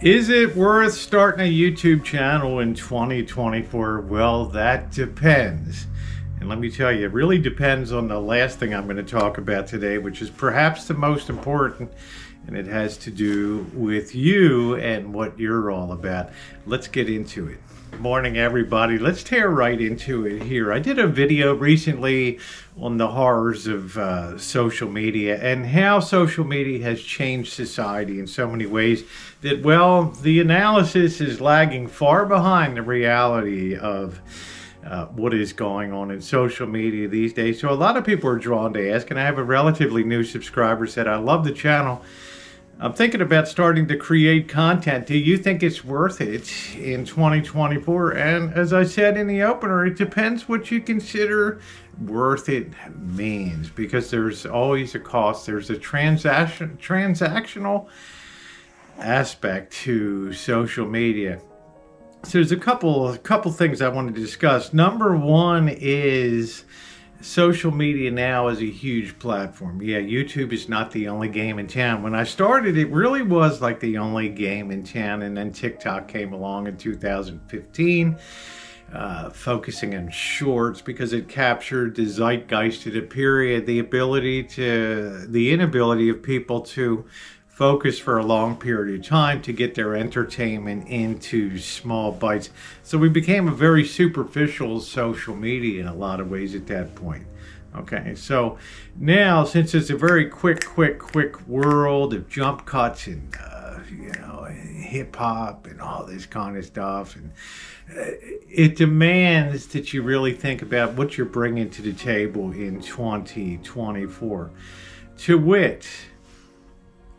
Is it worth starting a YouTube channel in 2024? Well, that depends. And let me tell you, it really depends on the last thing I'm going to talk about today, which is perhaps the most important, and it has to do with you and what you're all about. Let's get into it. Good morning, everybody. Let's tear right into it here. I did a video recently on the horrors of social media and how social media has changed society in so many ways that, well, the analysis is lagging far behind the reality of what is going on in social media these days. So a lot of people are drawn to ask, and I have a relatively new subscriber said, I love the channel. I'm thinking about starting to create content. Do you think it's worth it in 2024? And as I said in the opener, it depends what you consider worth it means, because there's always a cost. There's a transactional aspect to social media. So there's a couple things I want to discuss. Number one is social media now is a huge platform. Yeah, YouTube is not the only game in town. When I started, it really was like the only game in town, and then TikTok came along in 2015, focusing on shorts because it captured the zeitgeist of the period, the inability of people to focus for a long period of time to get their entertainment into small bites. So we became a very superficial social media in a lot of ways at that point. Okay, so now since it's a very quick world of jump cuts and hip hop and all this kind of stuff, and it demands that you really think about what you're bringing to the table in 2024. To wit,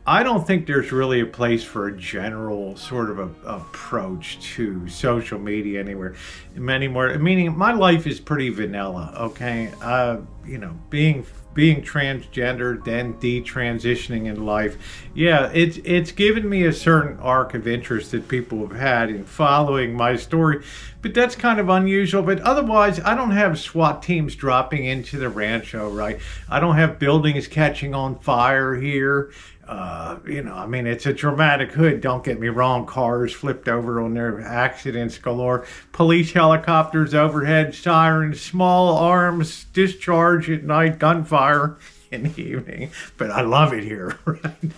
I don't think there's really a place for a general sort of approach to social media anywhere. Meaning my life is pretty vanilla, okay? Being transgender, then detransitioning in life. Yeah, it's given me a certain arc of interest that people have had in following my story, but that's kind of unusual. But otherwise, I don't have SWAT teams dropping into the rancho, right? I don't have buildings catching on fire here. It's a dramatic hood, don't get me wrong. Cars flipped over on their accidents galore. Police helicopters overhead, sirens, small arms discharge at night, gunfire in the evening. But I love it here, right?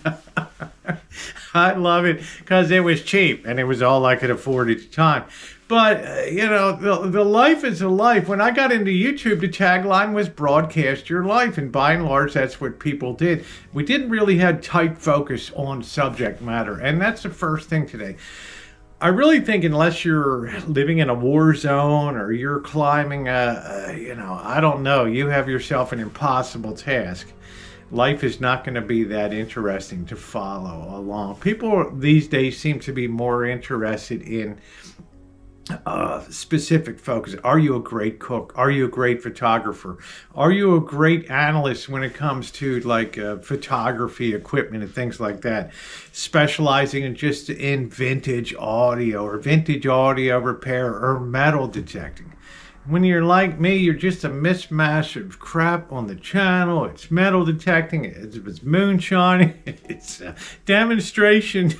I love it because it was cheap and it was all I could afford at the time. But, the life is a life. When I got into YouTube, the tagline was broadcast your life. And by and large, that's what people did. We didn't really have tight focus on subject matter. And that's the first thing today. I really think unless you're living in a war zone or you're climbing I don't know, you have yourself an impossible task. Life is not going to be that interesting to follow along. People these days seem to be more interested in specific focus. Are you a great cook? Are you a great photographer? Are you a great analyst when it comes to photography equipment and things like that? Specializing in vintage audio or vintage audio repair or metal detecting. When you're like me, you're just a mismatch of crap on the channel. It's metal detecting, it's moonshining, it's demonstration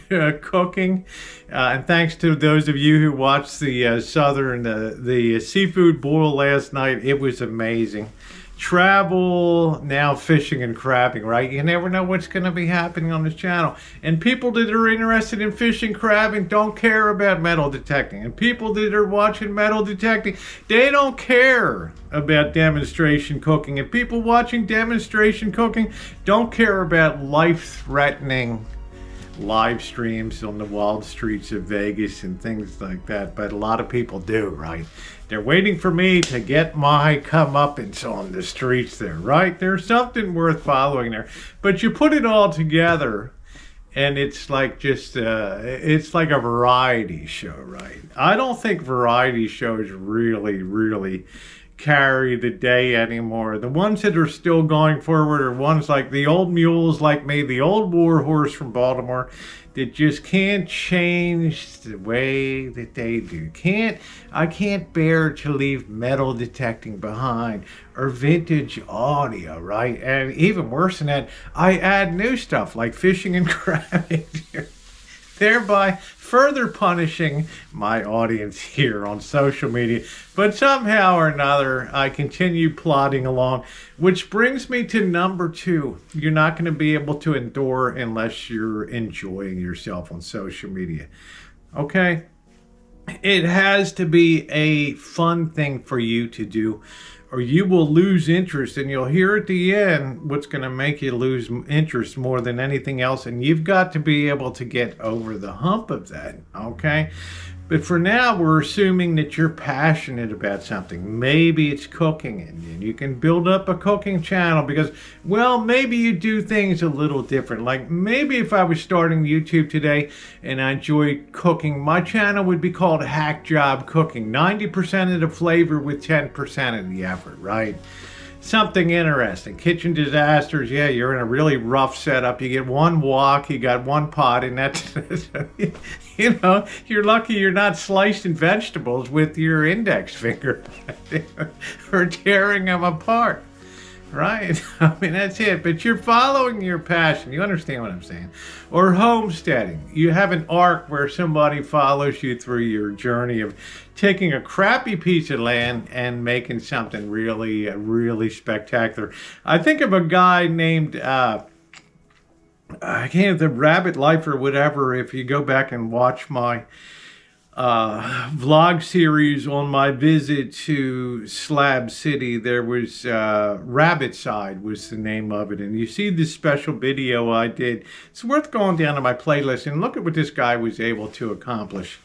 cooking. And thanks to those of you who watched the seafood boil last night, it was amazing. Travel, now fishing and crabbing, right? You never know what's going to be happening on this channel. And people that are interested in fishing, crabbing don't care about metal detecting. And people that are watching metal detecting, they don't care about demonstration cooking. And people watching demonstration cooking don't care about life-threatening live streams on the wild streets of Vegas and things like that. But a lot of people do, right? They're waiting for me to get my comeuppance on the streets there, right? There's something worth following there. But you put it all together, and it's like it's like a variety show, right? I don't think variety shows really carry the day anymore. The ones that are still going forward are ones like the old mules like me, the old war horse from Baltimore, that just can't change the way that they do. I can't bear to leave metal detecting behind or vintage audio, right? And even worse than that, I add new stuff like fishing and crabbing. thereby further punishing my audience here on social media. But somehow or another, I continue plodding along, which brings me to number 2. You're not going to be able to endure unless you're enjoying yourself on social media. Okay? It has to be a fun thing for you to do, or you will lose interest, and you'll hear at the end what's going to make you lose interest more than anything else, and you've got to be able to get over the hump of that, okay? But for now, we're assuming that you're passionate about something. Maybe it's cooking, and you can build up a cooking channel because, well, maybe you do things a little different. Like maybe if I was starting YouTube today and I enjoy cooking, my channel would be called Hack Job Cooking. 90% of the flavor with 10% of the effort, right? Something interesting. Kitchen disasters. Yeah, you're in a really rough setup. You get one wok, you got one pot, and that's, you know, you're lucky you're not slicing vegetables with your index finger or tearing them apart. Right? I mean, that's it. But you're following your passion. You understand what I'm saying? Or homesteading. You have an arc where somebody follows you through your journey of taking a crappy piece of land and making something really, really spectacular. I think of a guy named, the Rabbit Life or whatever. If you go back and watch my vlog series on my visit to Slab City, there was Rabbit Side was the name of it, and you see this special video I did. It's worth going down to my playlist and look at what this guy was able to accomplish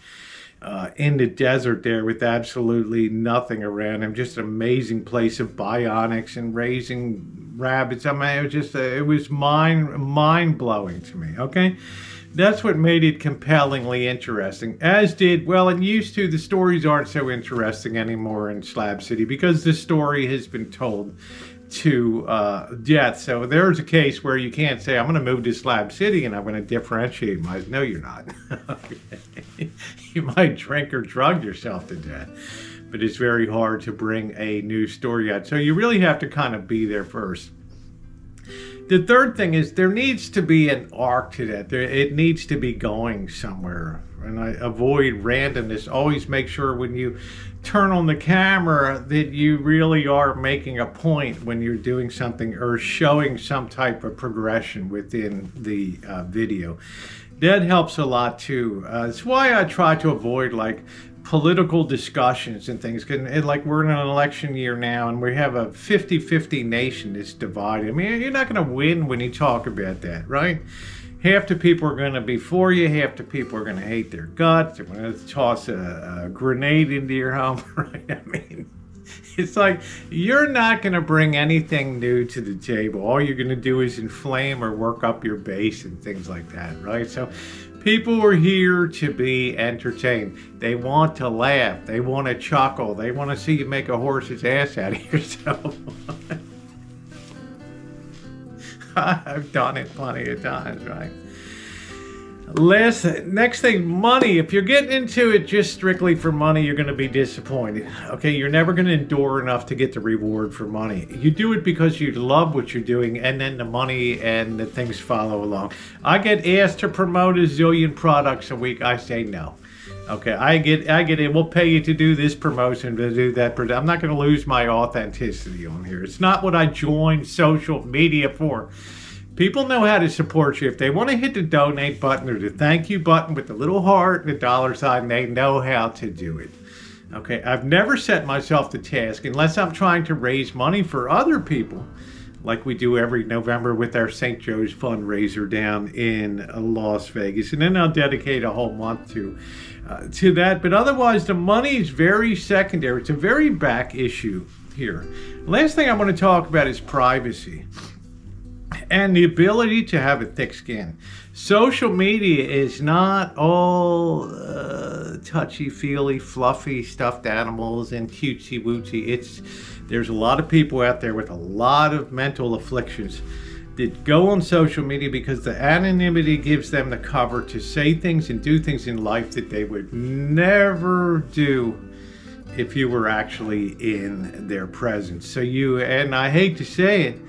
in the desert there with absolutely nothing around him. Just an amazing place of bionics and raising rabbits. I mean, it was mind-blowing to me, okay? That's what made it compellingly interesting, as did, well, it used to, the stories aren't so interesting anymore in Slab City because the story has been told to death. So there's a case where you can't say, I'm going to move to Slab City and I'm going to differentiate my, no, you're not. You might drink or drug yourself to death, but it's very hard to bring a new story out. So you really have to kind of be there first. The third thing is there needs to be an arc to that. It needs to be going somewhere. And I avoid randomness. Always make sure when you turn on the camera that you really are making a point when you're doing something or showing some type of progression within the video. That helps a lot too. It's why I try to avoid like political discussions and things. Like we're in an election year now and we have a 50-50 nation that's divided. I mean, you're not going to win when you talk about that, right? Half the people are going to be for you, half the people are going to hate their guts. They're going to toss a grenade into your home, right? I mean, it's like you're not going to bring anything new to the table. All you're going to do is inflame or work up your base and things like that, right? So people are here to be entertained. They want to laugh. They want to chuckle. They want to see you make a horse's ass out of yourself. I've done it plenty of times, right? Next thing, money. If you're getting into it just strictly for money, you're going to be disappointed. Okay, you're never going to endure enough to get the reward for money. You do it because you love what you're doing, and then the money and the things follow along. I get asked to promote a zillion products a week. I say no. Okay, I get it. We'll pay you to do this promotion, to do that. I'm not going to lose my authenticity on here. It's not what I joined social media for. People know how to support you. If they want to hit the donate button or the thank you button with the little heart and the dollar sign, they know how to do it. Okay, I've never set myself the task unless I'm trying to raise money for other people, like we do every November with our St. Joe's fundraiser down in Las Vegas. And then I'll dedicate a whole month to that. But otherwise, the money is very secondary. It's a very back issue here. Last thing I want to talk about is privacy and the ability to have a thick skin. Social media is not all touchy-feely, fluffy, stuffed animals and cutesy-wootsy. There's a lot of people out there with a lot of mental afflictions that go on social media because the anonymity gives them the cover to say things and do things in life that they would never do if you were actually in their presence. So and I hate to say it,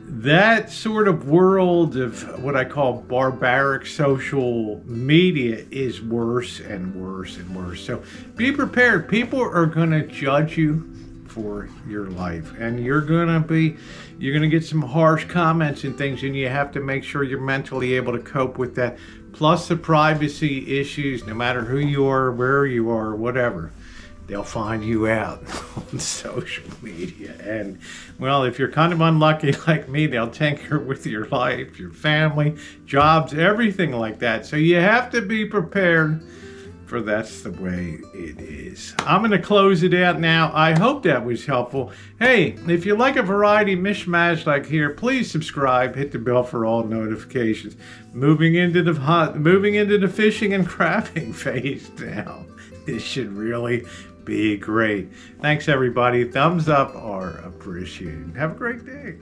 that sort of world of what I call barbaric social media is worse and worse and worse. So be prepared. People are going to judge you for your life, and you're going to get some harsh comments and things, and you have to make sure you're mentally able to cope with that. Plus the privacy issues, no matter who you are, where you are, whatever. They'll find you out on social media. And, well, if you're kind of unlucky like me, they'll tinker with your life, your family, jobs, everything like that. So you have to be prepared, for that's the way it is. I'm going to close it out now. I hope that was helpful. Hey, if you like a variety mishmash like here, please subscribe, hit the bell for all notifications. Moving into the fishing and crabbing phase now. This should really be great. Thanks, everybody. Thumbs up are appreciated. Have a great day.